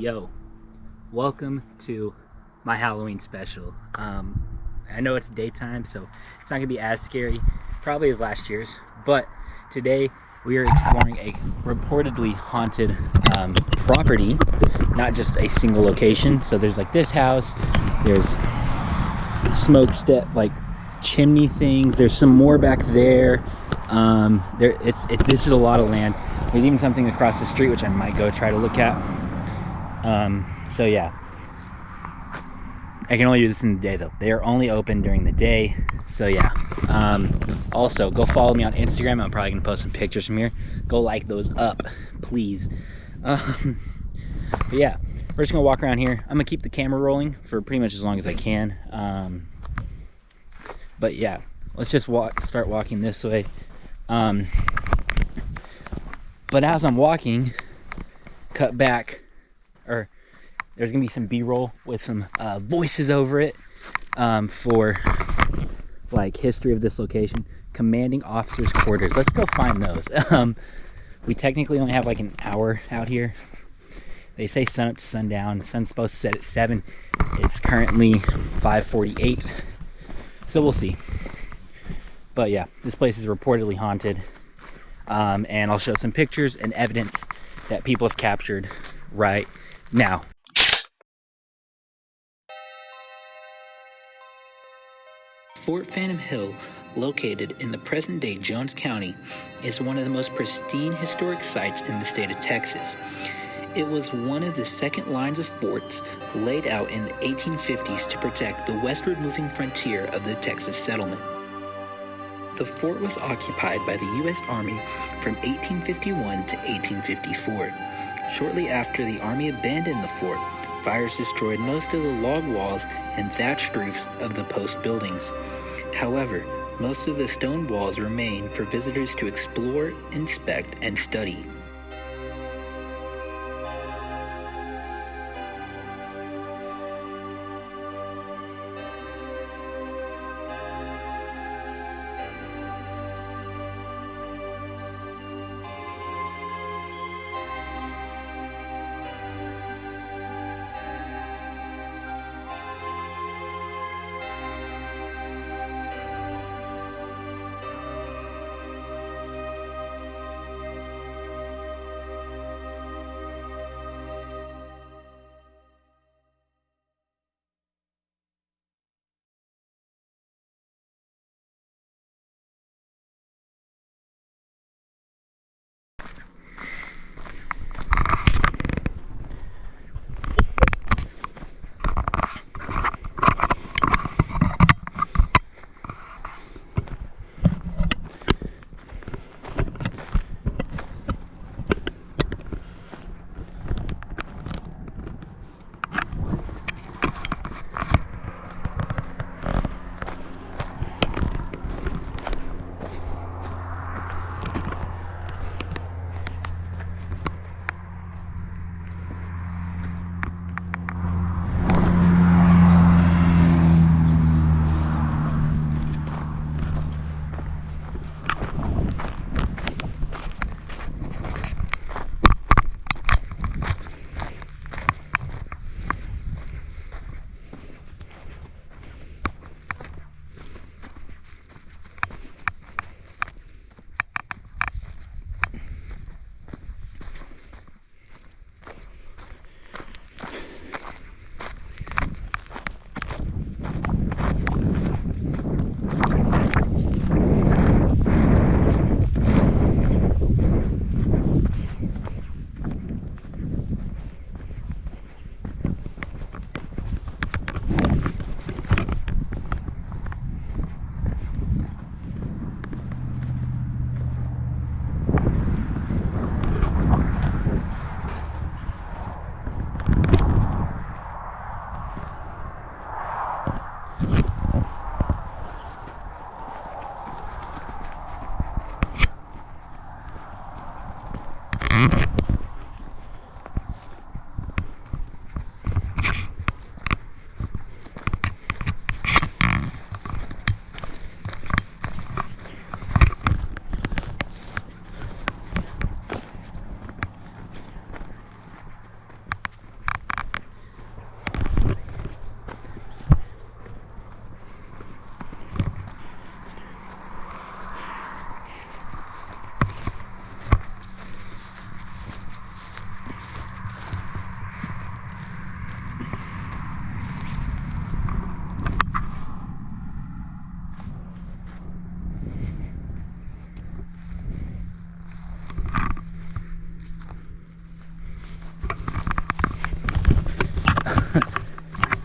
Yo, welcome to my Halloween special. I know it's daytime, so it's not gonna be as scary, probably as last year's, but today we are exploring a reportedly haunted property, not just a single location. So there's like this house, there's smokestack, like chimney things, there's some more back there. This is a lot of land. There's even something across the street which I might go try to look at. So yeah, I can only do this in the day though. They are only open during the day. So yeah. Also, go follow me on Instagram. I'm probably gonna post some pictures from here. Go like those up, please. But yeah, we're just gonna walk around here. I'm gonna keep the camera rolling for pretty much as long as I can. But yeah, let's just start walking this way. But as I'm walking, cut back, or there's gonna be some B-roll with some voices over it for like history of this location. Commanding officers' quarters. Let's go find those. We technically only have like an hour out here. They say sun up to sundown. The sun's supposed to set at 7. It's currently 5:48. So we'll see. But yeah, this place is reportedly haunted. And I'll show some pictures and evidence that people have captured right now. Fort Phantom Hill, located in the present-day Jones County, is one of the most pristine historic sites in the state of Texas. It was one of the second lines of forts laid out in the 1850s to protect the westward-moving frontier of the Texas settlement. The fort was occupied by the U.S. Army from 1851 to 1854. Shortly after the Army abandoned the fort, fires destroyed most of the log walls and thatched roofs of the post buildings. However, most of the stone walls remain for visitors to explore, inspect, and study.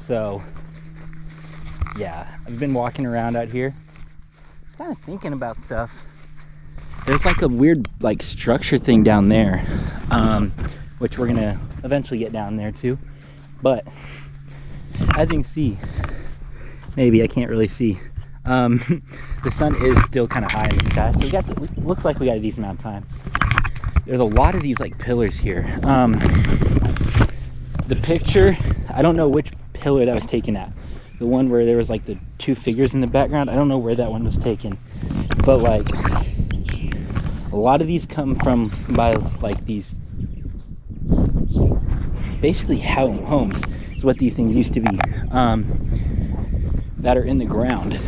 So yeah, I've been walking around out here, just kind of thinking about stuff. There's like a weird like structure thing down there, which we're gonna eventually get down there too. But as you can see, maybe I can't really see, the sun is still kind of high in the sky, so looks like we got a decent amount of time. There's a lot of these like pillars here. The picture, I don't know which pillar that was taken at. The one where there was like the two figures in the background, I don't know where that one was taken. But like, a lot of these come from by like these, basically homes is what these things used to be, that are in the ground.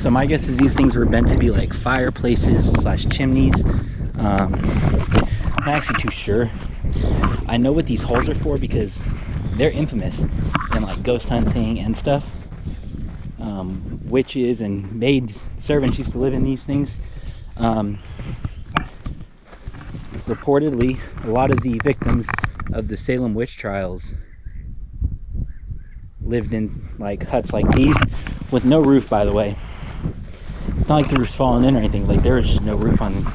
So my guess is these things were meant to be like fireplaces / chimneys. I'm not actually too sure. I know what these holes are for because they're infamous in like ghost hunting and stuff. Witches and maids, servants used to live in these things. Reportedly, a lot of the victims of the Salem witch trials lived in like huts like these with no roof, by the way. It's not like the roof's falling in or anything, like there is just no roof on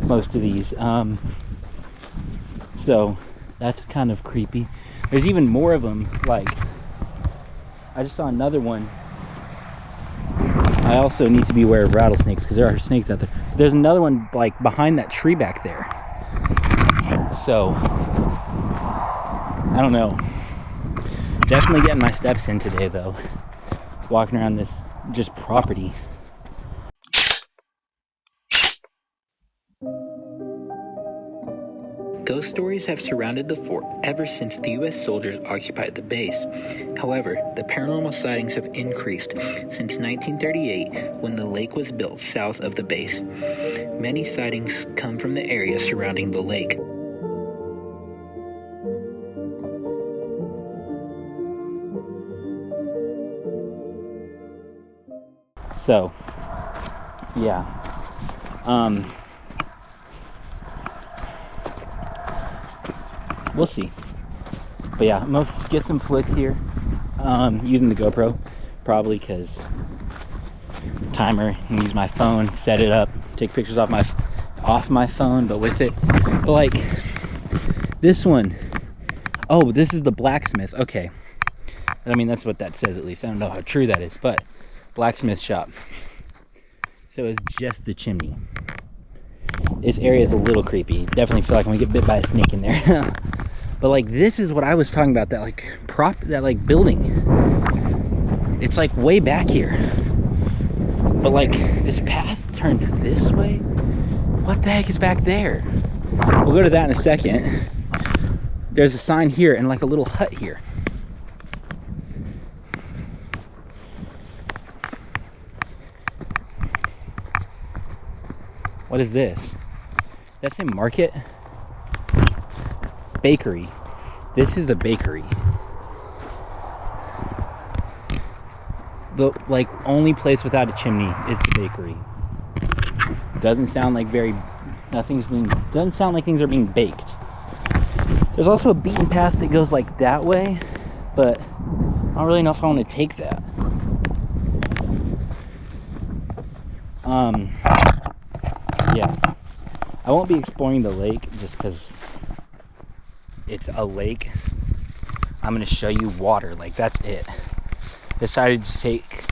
most of these. So that's kind of creepy. There's even more of them. Like, I just saw another one. I also need to be aware of rattlesnakes because there are snakes out there. There's another one like behind that tree back there. So I don't know. Definitely getting my steps in today though, walking around this just property. Ghost stories have surrounded the fort ever since the U.S. soldiers occupied the base. However, the paranormal sightings have increased since 1938 when the lake was built south of the base. Many sightings come from the area surrounding the lake. So, yeah. We'll see. But yeah, I'm gonna get some flicks here, using the GoPro, probably because timer, and use my phone, set it up, take pictures off my phone, but with it. But like this one, oh, this is the blacksmith. Okay, I mean that's what that says at least. I don't know how true that is, but blacksmith shop. So it's just the chimney. This area is a little creepy. Definitely feel like I'm gonna get bit by a snake in there. But like this is what I was talking about, that like that like building. It's like way back here. But like this path turns this way. What the heck is back there? We'll go to that in a second. There's a sign here and like a little hut here. What is this? That's a market? Bakery. This is the bakery. The like only place without a chimney is the bakery. Doesn't sound like doesn't sound like things are being baked. There's also a beaten path that goes like that way, but I don't really know if I want to take that. Yeah, I won't be exploring the lake just because it's a lake. I'm gonna show you water, like that's it. Decided to take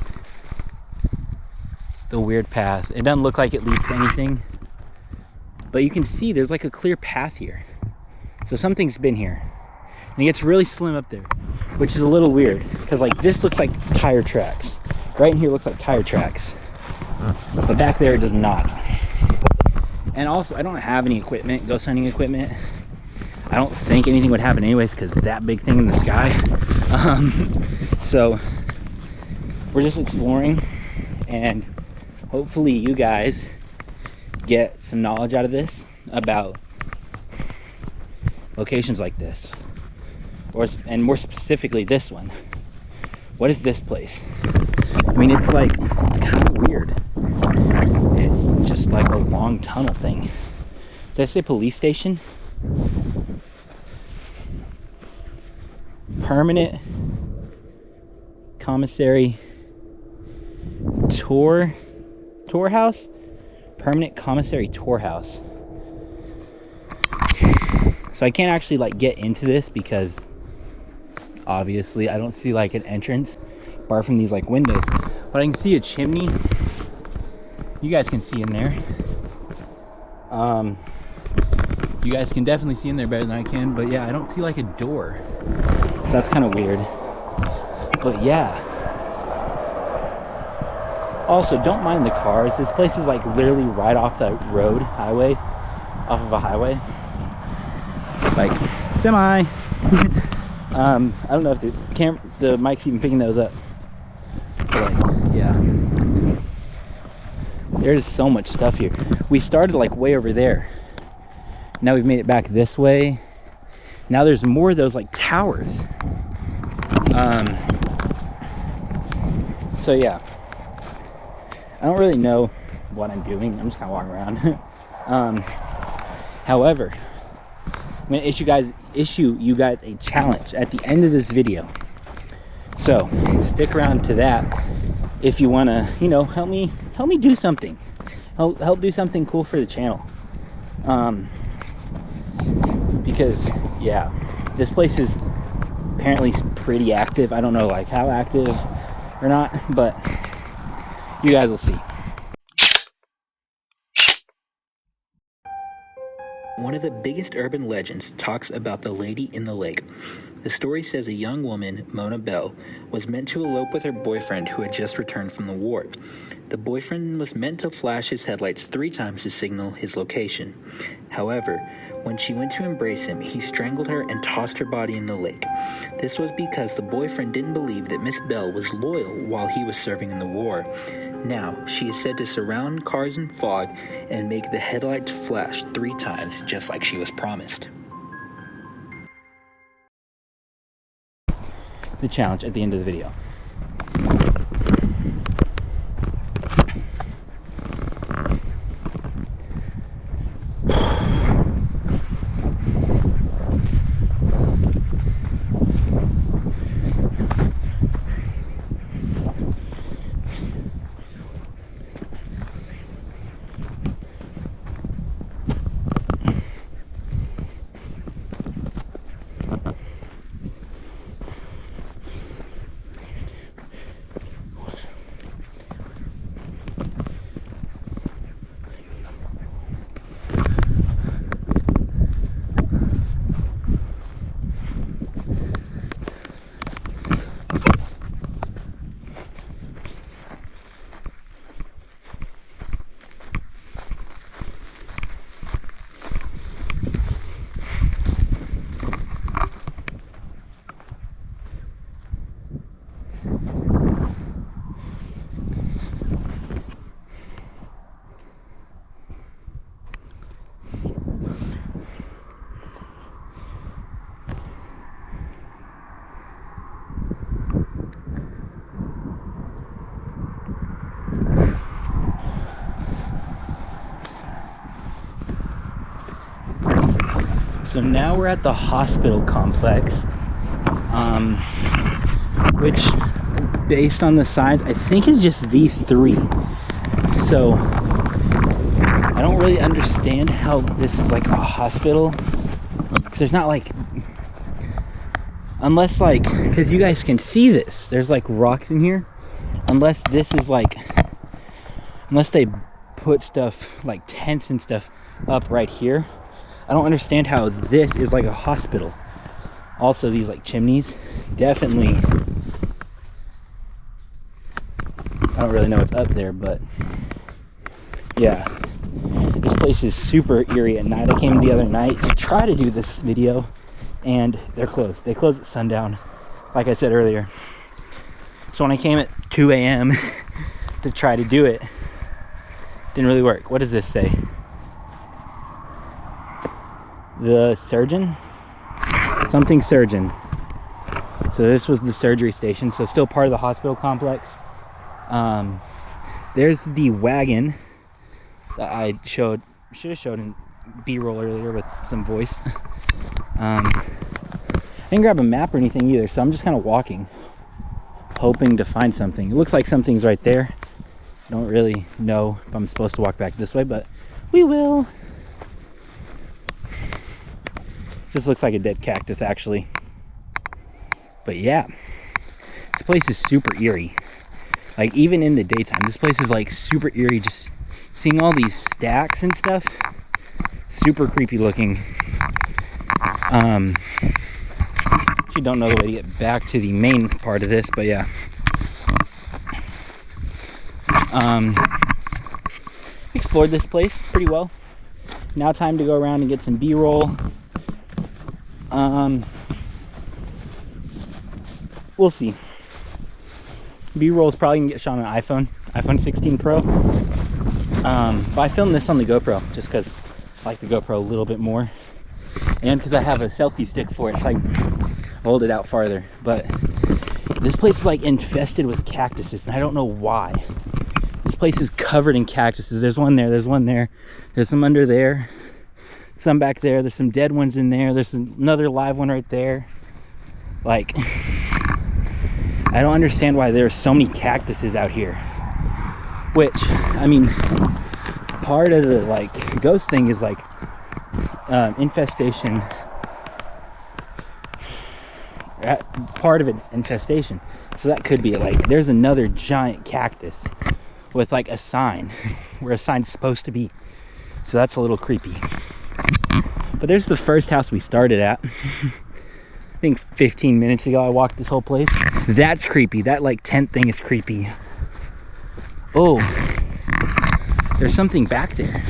the weird path. It doesn't look like it leads to anything, but you can see there's like a clear path here. So something's been here. And it gets really slim up there, which is a little weird because like this looks like tire tracks. Right in here looks like tire tracks, but back there it does not. And also, I don't have any equipment, ghost hunting equipment. I don't think anything would happen anyways because that big thing in the sky. So we're just exploring, and hopefully you guys get some knowledge out of this about locations like this, and more specifically this one. What is this place? I mean, it's kind of weird. It's just like a long tunnel thing. Did I say police station? permanent commissary tour house. Permanent commissary tour house. So I can't actually like get into this because obviously I don't see like an entrance apart from these like windows, but I can see a chimney. You guys can see in there. You guys can definitely see in there better than I can, but yeah, I don't see like a door. So that's kind of weird. But yeah. Also, don't mind the cars. This place is like literally right off the road, off of a highway. Like semi. I don't know if the mic's even picking those up. But like, yeah. There's so much stuff here. We started like way over there. Now we've made it back this way. Now there's more of those like towers. So yeah. I don't really know what I'm doing. I'm just kind of walking around. However, I'm gonna issue you guys a challenge at the end of this video. So stick around to that if you want to, you know, help me do something. Help do something cool for the channel. Because yeah, this place is apparently pretty active. I don't know like how active or not, but you guys will see. One of the biggest urban legends talks about the lady in the lake. The story says a young woman, Mona Bell, was meant to elope with her boyfriend who had just returned from the war. The boyfriend was meant to flash his headlights 3 times to signal his location. However, when she went to embrace him, he strangled her and tossed her body in the lake. This was because the boyfriend didn't believe that Miss Bell was loyal while he was serving in the war. Now, she is said to surround cars in fog and make the headlights flash 3 times, just like she was promised. The challenge at the end of the video. So now we're at the hospital complex, which based on the signs, I think is just these 3. So I don't really understand how this is like a hospital, because there's not like, unless like, because you guys can see this, there's like rocks in here, unless this is like, unless they put stuff like tents and stuff up right here. I don't understand how this is like a hospital. Also, these like chimneys, definitely, I don't really know what's up there, but yeah, this place is super eerie at night. I came the other night to try to do this video and they're closed. They close at sundown, like I said earlier. So when I came at 2 a.m. to try to do it, didn't really work. What does this say? The surgeon? Something surgeon. So this was the surgery station, so still part of the hospital complex. There's the wagon that I should have showed in B-roll earlier with some voice. didn't grab a map or anything either, so I'm just kind of walking, hoping to find something. It looks like something's right there. I don't really know if I'm supposed to walk back this way, but we will. Just looks like a dead cactus, actually. But yeah, this place is super eerie. Like, even in the daytime, this place is like super eerie. Just seeing all these stacks and stuff, super creepy looking. Actually don't know the way to get back to the main part of this, but yeah. Explored this place pretty well. Now time to go around and get some B-roll. We'll see. B-roll is probably gonna get shot on an iPhone 16 Pro. But I filmed this on the GoPro just because I like the GoPro a little bit more, and because I have a selfie stick for it, so I can hold it out farther. But this place is like infested with cactuses, and I don't know why. This place is covered in cactuses. There's one there, there's one there, there's some under there, some back there, there's some dead ones in there, there's another live one right there. Like, I don't understand why there's so many cactuses out here. Which, I mean, part of the like ghost thing is like infestation. Part of it's infestation, so that could be it. Like, there's another giant cactus with like a sign where a sign's supposed to be, so that's a little creepy. But there's the first house we started at. I think 15 minutes ago I walked this whole place. That's creepy. That like tent thing is creepy. Oh, there's something back there.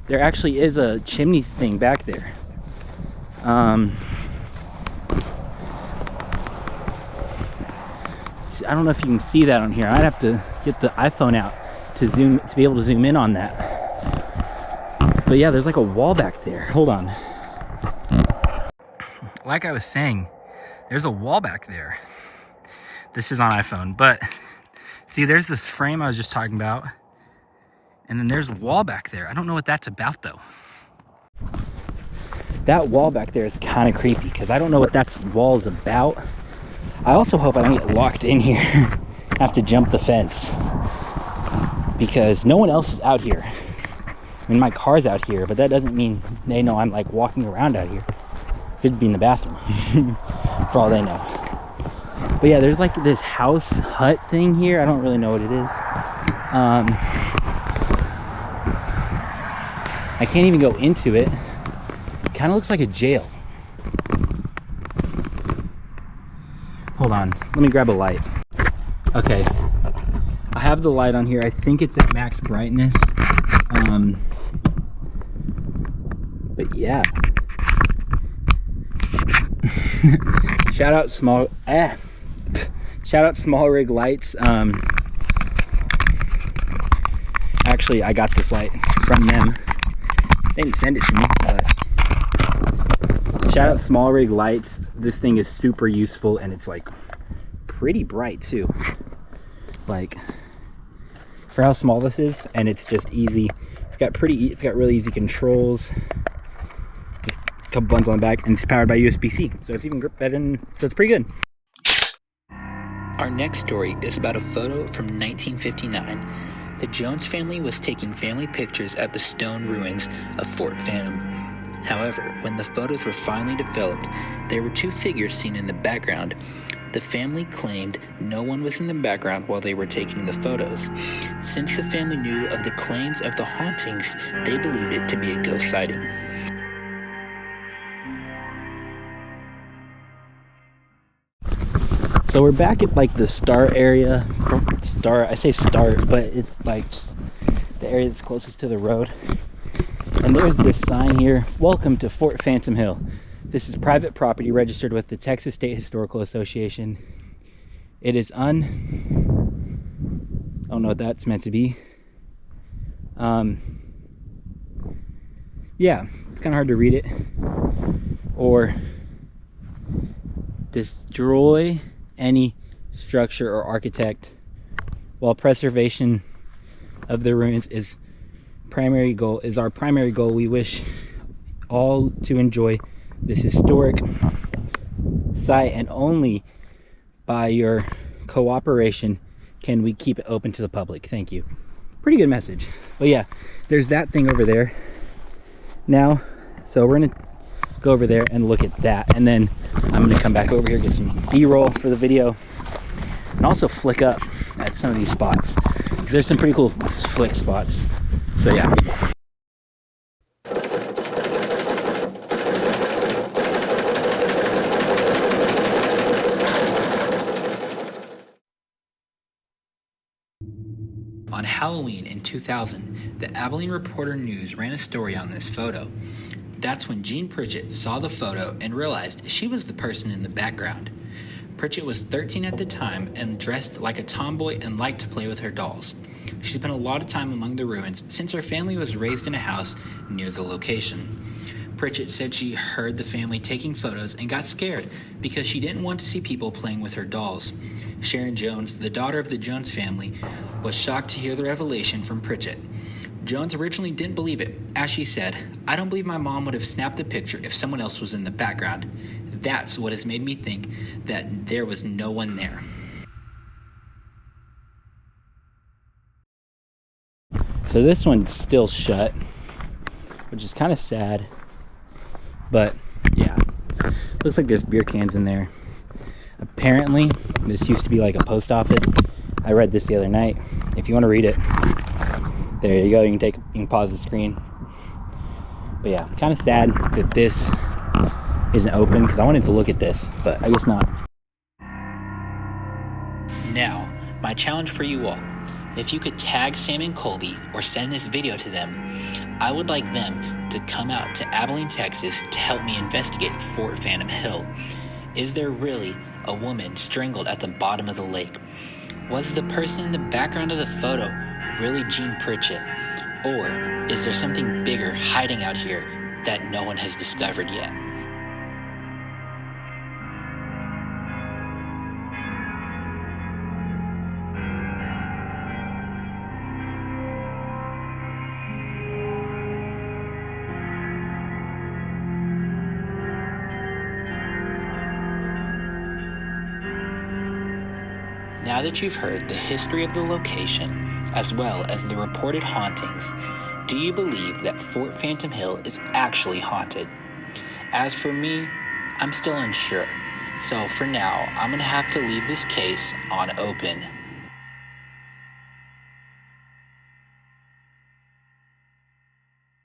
There actually is a chimney thing back there. I don't know if you can see that on here. I'd have to get the iPhone out to be able to zoom in on that. But yeah, there's like a wall back there. Hold on. Like I was saying, there's a wall back there. This is on iPhone, but see, there's this frame I was just talking about, and then there's a wall back there. I don't know what that's about though. That wall back there is kind of creepy because I don't know what that wall is about. I also hope I don't get locked in here. Have to jump the fence because no one else is out here. I mean, my car's out here, but that doesn't mean they know I'm like walking around out here. Could be in the bathroom for all they know. But yeah, there's like this house hut thing here. I don't really know what it is. I can't even go into it. It kind of looks like a jail. Hold on, let me grab a light. Okay, I have the light on here. I think it's at max brightness. But yeah. Shout out Small Rig Lights. Actually, I got this light from them. They didn't send it to me, but shout out Small Rig Lights. This thing is super useful, and it's like pretty bright too. Like, for how small this is, and it's just easy. It's got really easy controls. Just a couple buttons on the back, and it's powered by USB-C, so it's even better than, so it's pretty good. Our next story is about a photo from 1959. The Jones family was taking family pictures at the stone ruins of Fort Phantom. However, when the photos were finally developed, there were two figures seen in the background. The family claimed no one was in the background while they were taking the photos. Since the family knew of the claims of the hauntings, they believed it to be a ghost sighting. So we're back at like the start area. I say start, but it's like the area that's closest to the road. And there's this sign here: welcome to Fort Phantom Hill. This is private property registered with the Texas State Historical Association. It is I don't know what that's meant to be. Yeah, it's kind of hard to read it. Or destroy any structure or architect, while preservation of the ruins is our primary goal. We wish all to enjoy this historic site, and only by your cooperation can we keep it open to the public. Thank you. Pretty good message. But yeah, there's that thing over there now. So we're gonna go over there and look at that, and then I'm gonna come back over here, get some B-roll for the video, and also flick up at some of these spots. There's some pretty cool flick spots. So yeah. On Halloween in 2000, the Abilene Reporter News ran a story on this photo. That's when Jean Pritchett saw the photo and realized she was the person in the background. Pritchett was 13 at the time and dressed like a tomboy and liked to play with her dolls. She spent a lot of time among the ruins since her family was raised in a house near the location. Pritchett said she heard the family taking photos and got scared because she didn't want to see people playing with her dolls. Sharon Jones, the daughter of the Jones family, was shocked to hear the revelation from Pritchett. Jones originally didn't believe it. As she said, "I don't believe my mom would have snapped the picture if someone else was in the background. That's what has made me think that there was no one there." So this one's still shut, which is kind of sad. But yeah, looks like there's beer cans in there. Apparently, this used to be like a post office. I read this the other night. If you want to read it, there you go. You can pause the screen. But yeah, kind of sad that this isn't open because I wanted to look at this, but I guess not. Now, my challenge for you all. If you could tag Sam and Colby or send this video to them, I would like them to come out to Abilene, Texas to help me investigate Fort Phantom Hill. Is there really a woman strangled at the bottom of the lake? Was the person in the background of the photo really Jean Pritchett? Or is there something bigger hiding out here that no one has discovered yet? Now that you've heard the history of the location, as well as the reported hauntings, do you believe that Fort Phantom Hill is actually haunted? As for me, I'm still unsure. So for now, I'm going to have to leave this case on open.